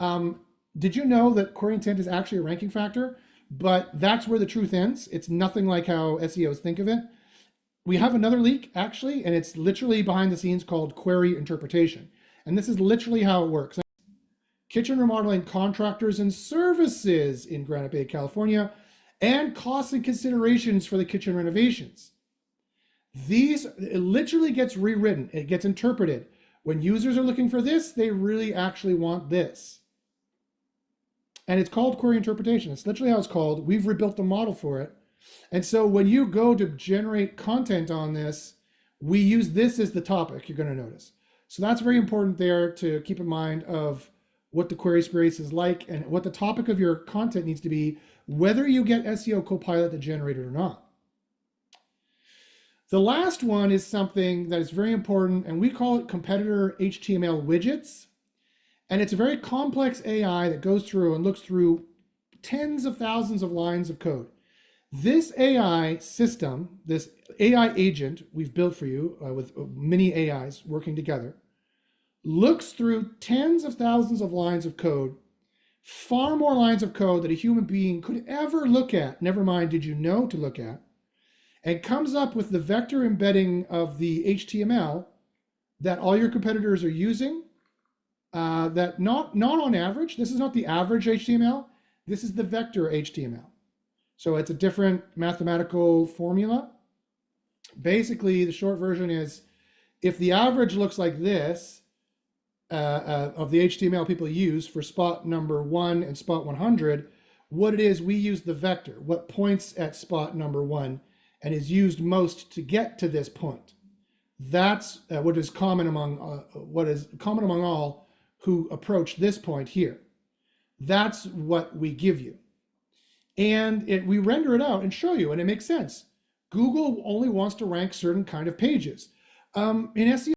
Did you know that query intent is actually a ranking factor? But that's where the truth ends. It's nothing like how SEOs think of it. We have another leak actually, and it's literally behind the scenes called query interpretation. And this is literally how it works. Kitchen remodeling contractors and services in Granite Bay, California, and costs and considerations for the kitchen renovations. These, it literally gets rewritten, it gets interpreted. When users are looking for this, they really actually want this. And it's called query interpretation. It's literally how it's called. We've rebuilt the model for it. And so when you go to generate content on this, we use this as the topic, you're going to notice. So that's very important there to keep in mind of what the query space is like and what the topic of your content needs to be, whether you get SEO Copilot to generate it or not. The last one is something that is very important, and we call it competitor HTML widgets. And it's a very complex AI that goes through and looks through tens of thousands of lines of code. This AI system, this AI agent we've built for you with many AIs working together, looks through tens of thousands of lines of code, far more lines of code that a human being could ever look at, never mind did you know to look at, and comes up with the vector embedding of the HTML that all your competitors are using, that not on average, this is not the average HTML, this is the vector HTML. So it's a different mathematical formula. Basically, the short version is if the average looks like this of the HTML people use for spot number 1 and spot 100, what it is, we use the vector, what points at spot number 1 and is used most to get to this point. That's what is common among all who approach this point here. That's what we give you. And we render it out and show you, and it makes sense. Google only wants to rank certain kind of pages. In SEO,